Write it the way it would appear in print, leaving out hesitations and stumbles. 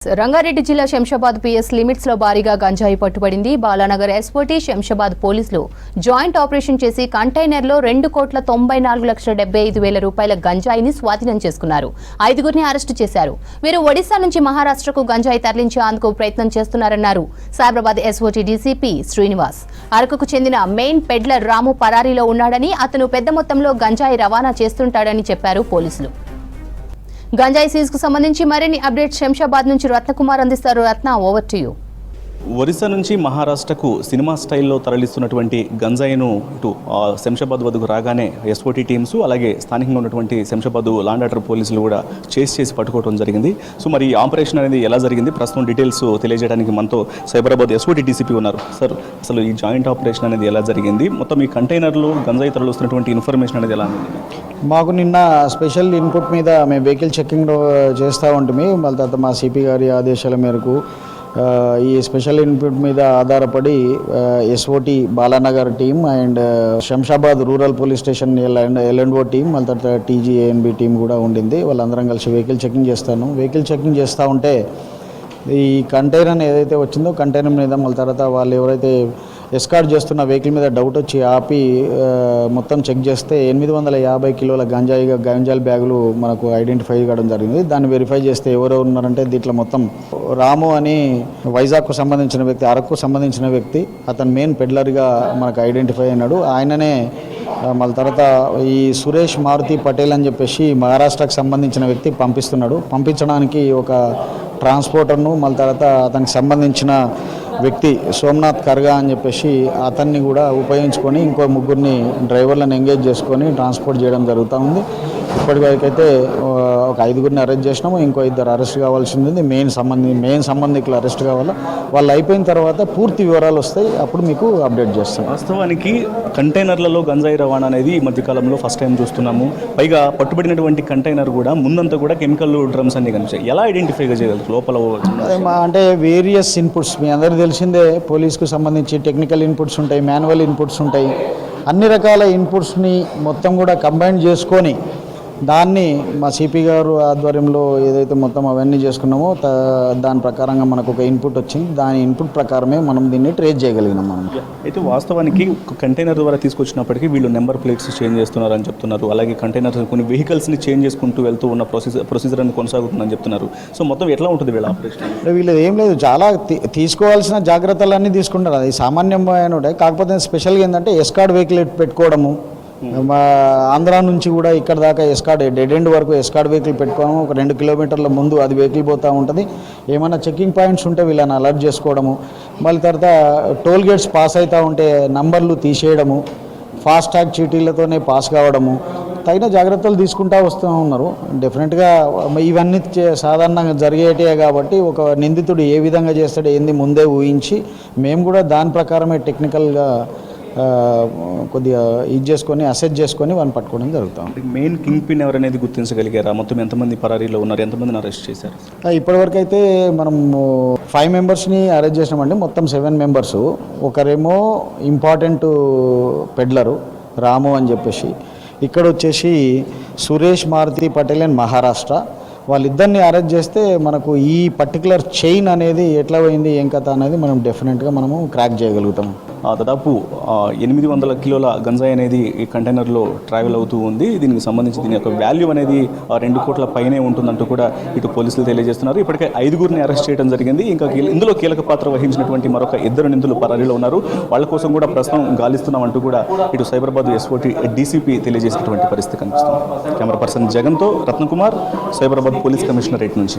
రంగారెడ్డి జిల్లా Shamshabad PS limits లో భారీగా గంజాయి పట్టుబడింది. బాలానగర్ ఎస్ఓటీ శంషాబాద్ పోలీసులు జాయింట్ ఆపరేషన్ చేసి కంటైనర్ లో 2,94,75,000 రూపాయల గంజాయిని స్వాధీనం చేసుకున్నారు. 5గురిని అరెస్టు చేశారు. వీరు ఒడిశా నుంచి మహారాష్ట్రకు గంజాయి తరలించేందుకు ప్రయత్నం చేస్తున్నారన్నారు సైబరాబాద్ ఎస్ఓటీ డీసీపీ శ్రీనివాస్. అరకుకు చెందిన మెయిన్ పెడ్లర్ రాము పరారీలో ఉన్నాడని, అతను పెద్ద మొత్తంలో గంజాయి రవాణా చేస్తుంటాడని చెప్పారు పోలీసులు. గంజాయి సీజ్ కు సంబంధించి మరిన్ని అప్డేట్స్ శంషాబాద్ నుంచి రత్నకుమార్ అందిస్తారు. రత్న, ఓవర్ టు యూ. ఒరిస్సా నుంచి మహారాష్ట్రకు సినిమా స్టైల్లో తరలిస్తున్నటువంటి గంజాయిను ఇటు శంషాబాద్ వద్దకు రాగానే ఎస్ఓటీ టీమ్స్ అలాగే స్థానికంగా ఉన్నటువంటి శంషాబాద్ లాండ్ ఆర్డర్ పోలీసులు కూడా చేసి పట్టుకోవడం జరిగింది. సో మరి ఈ ఆపరేషన్ అనేది ఎలా జరిగింది, ప్రస్తుతం డీటెయిల్స్ తెలియజేయడానికి మనతో సైబరాబాద్ ఎస్ఓటీ డీసీపీ ఉన్నారు. సార్, అసలు ఈ జాయింట్ ఆపరేషన్ అనేది ఎలా జరిగింది, మొత్తం ఈ కంటైనర్లు గంజాయి తరలిస్తున్నటువంటి ఇన్ఫర్మేషన్ అనేది ఎలా ఉంది? మాకు నిన్న స్పెషల్ ఇన్పుట్ మీద మేము వెహికల్ చెక్కింగ్ చేస్తూ ఉంటుంది. మళ్ళీ తర్వాత మా సిపి గారి ఆదేశాల మేరకు ఈ స్పెషల్ ఇన్పుట్ మీద ఆధారపడి SOT Balanagar team and Shamshabad rural police station L and O team, మళ్ళీ తర్వాత టీజీఏఎన్బి టీం కూడా ఉండింది. వాళ్ళందరం కలిసి వెహికల్ చెక్కింగ్ చేస్తూ ఉంటే ఈ కంటైనర్ ఏదైతే వచ్చిందో కంటైనర్ మీద మళ్ళీ తర్వాత వాళ్ళు ఎవరైతే ఎస్కార్ట్ చేస్తున్న వెహికల్ మీద డౌట్ వచ్చి ఆపి మొత్తం చెక్ చేస్తే 850 కిలోల గంజాయి బ్యాగులు మనకు ఐడెంటిఫై కావడం జరిగింది. దాన్ని వెరిఫై చేస్తే ఎవరెవరు ఉన్నారంటే దీంట్లో మొత్తం రాము అని వైజాగ్కు సంబంధించిన వ్యక్తి, అరకుకు సంబంధించిన వ్యక్తి, అతను మెయిన్ పెడ్లర్గా మనకు ఐడెంటిఫై అయినాడు. ఆయననే మళ్ళీ తర్వాత ఈ సురేష్ మారుతి పటేల్ అని చెప్పేసి మహారాష్ట్రకు సంబంధించిన వ్యక్తి పంపించడానికి ఒక ట్రాన్స్పోర్టర్ను, మళ్ళీ తర్వాత అతనికి సంబంధించిన వ్యక్తి సోమనాథ్ కర్గా అని చెప్పేసి అతన్ని కూడా ఉపయోగించుకొని ఇంకో 3 డ్రైవర్లను ఎంగేజ్ చేసుకొని ట్రాన్స్పోర్ట్ చేయడం జరుగుతూ ఉంది. ఇప్పటివరకైతే ఒక 5గురిని అరెస్ట్ చేసినాము. ఇంకో 2 అరెస్ట్ కావాల్సి ఉంది. మెయిన్ సంబంధికులు అరెస్ట్ కావాలి. వాళ్ళు అయిపోయిన తర్వాత పూర్తి వివరాలు వస్తాయి, అప్పుడు మీకు అప్డేట్ చేస్తాం. వాస్తవానికి కంటైనర్లలో గంజాయి రవాణా అనేది ఈ మధ్యకాలంలో ఫస్ట్ టైం చూస్తున్నాము. పైగా పట్టుబడినటువంటి కంటైనర్ కూడా ముందంతా కూడా కెమికల్ డ్రమ్స్ అన్ని కనిపించాయి. ఎలా ఐడెంటిఫై చేయగలరు లోపల? అంటే వేరియస్ ఇన్పుట్స్ మీ అందరికీ తెలిసిందే, పోలీస్కు సంబంధించి టెక్నికల్ ఇన్పుట్స్ ఉంటాయి, మాన్యువల్ ఇన్పుట్స్ ఉంటాయి. అన్ని రకాల ఇన్పుట్స్ని మొత్తం కూడా కంబైన్ చేసుకొని దాన్ని మా సిపి గారు ఆధ్వర్యంలో ఏదైతే మొత్తం అవన్నీ చేసుకున్నామో దాని ప్రకారంగా మనకు ఒక ఇన్పుట్ వచ్చింది. దాని ఇన్పుట్ ప్రకారమే మనం దీన్ని ట్రేస్ చేయగలిగినాం. మనం అయితే వాస్తవానికి కంటైనర్ ద్వారా తీసుకొచ్చినప్పటికీ వీళ్ళు నెంబర్ ప్లేట్స్ చేంజ్ చేస్తున్నారని చెప్తున్నారు. అలాగే కంటైనర్స్ కొన్ని వెహికల్స్ని చేంజ్ చేసుకుంటూ వెళ్తూ ఉన్న ప్రొసీజర్ అని కొనసాగుతుందని చెప్తున్నారు. సో మొత్తం ఎట్లా ఉంటుంది వీళ్ళ ఆపరేషన్? వీళ్ళు ఏం లేదు, చాలా తీసుకోవాల్సిన జాగ్రత్తలన్నీ తీసుకుంటారు. అది సామాన్యమైన ఉంటాయి. కాకపోతే స్పెషల్గా ఏంటంటే ఎస్కార్ట్ వెహికల్ పెట్టుకోవడము, మా ఆంధ్ర నుంచి కూడా ఇక్కడ దాకా డెడ్ ఎండ్ వరకు ఎస్కార్ట్ వెహికల్ పెట్టుకోవడము, ఒక 2 కిలోమీటర్ల ముందు అది వెహికల్ పోతూ ఉంటుంది. ఏమైనా చెక్కింగ్ పాయింట్స్ ఉంటే వీళ్ళని అలర్ట్ చేసుకోవడము, మళ్ళీ తర్వాత టోల్ గేట్స్ పాస్ అవుతూ ఉంటే నంబర్లు తీసేయడము, ఫాస్ట్ ట్యాగ్ చీటీలతోనే పాస్ కావడము, తగిన జాగ్రత్తలు తీసుకుంటూ వస్తూ ఉన్నారు. డెఫినెట్గా ఇవన్నీ సాధారణంగా జరిగేటివే కాబట్టి ఒక నిందితుడు ఏ విధంగా చేస్తాడో ఏంది ముందే ఊహించి మేము కూడా దాని ప్రకారమే టెక్నికల్గా కొద్దిగా అసెస్ చేసుకొని వాళ్ళని పట్టుకోవడం జరుగుతుంది. మెయిన్ కింగ్ పిన్ ఎవరనేది గుర్తించగలిగారా? మొత్తం ఎంతమంది పరారీలో ఉన్నారు, ఎంతమందిని అరెస్ట్ చేశారు? ఇప్పటివరకు అయితే మనం 5 మెంబర్స్ని అరెస్ట్ చేసినామండి. మొత్తం 7 మెంబర్స్. ఒకరేమో ఇంపార్టెంట్ పెడ్లరు రాము అని చెప్పేసి, ఇక్కడ వచ్చేసి సురేష్ మారుతి పటేల్ అండ్ మహారాష్ట్ర. వాళ్ళిద్దరిని అరెస్ట్ చేస్తే మనకు ఈ పర్టికులర్ చైన్ అనేది ఎట్లా పోయింది, ఏం కథ అనేది మనం డెఫినెట్గా మనము క్రాక్ చేయగలుగుతాము. దాదాపు 800 కిలోల గంజాయి అనేది ఈ కంటైనర్లో ట్రావెల్ అవుతూ ఉంది. దీనికి సంబంధించి దీని యొక్క వాల్యూ అనేది 2 కోట్ల పైనే ఉంటుందంటూ కూడా ఇటు పోలీసులు తెలియజేస్తున్నారు. ఇప్పటికే 5గురిని అరెస్ట్ చేయడం జరిగింది. ఇంకా ఇందులో కీలక పాత్ర వహించినటువంటి మరొక 2 నిందితులు పరారీలో ఉన్నారు. వాళ్ళ కోసం కూడా ప్రస్తుతం గాలిస్తున్నామంటూ కూడా ఇటు సైబరాబాద్ ఎస్ఓటీ డీసీపీ తెలియజేసినటువంటి పరిస్థితి కనిపిస్తుంది. కెమెరా పర్సన్ జగన్తో రత్నకుమార్, సైబరాబాద్ పోలీస్ కమిషనరేట్ నుంచి.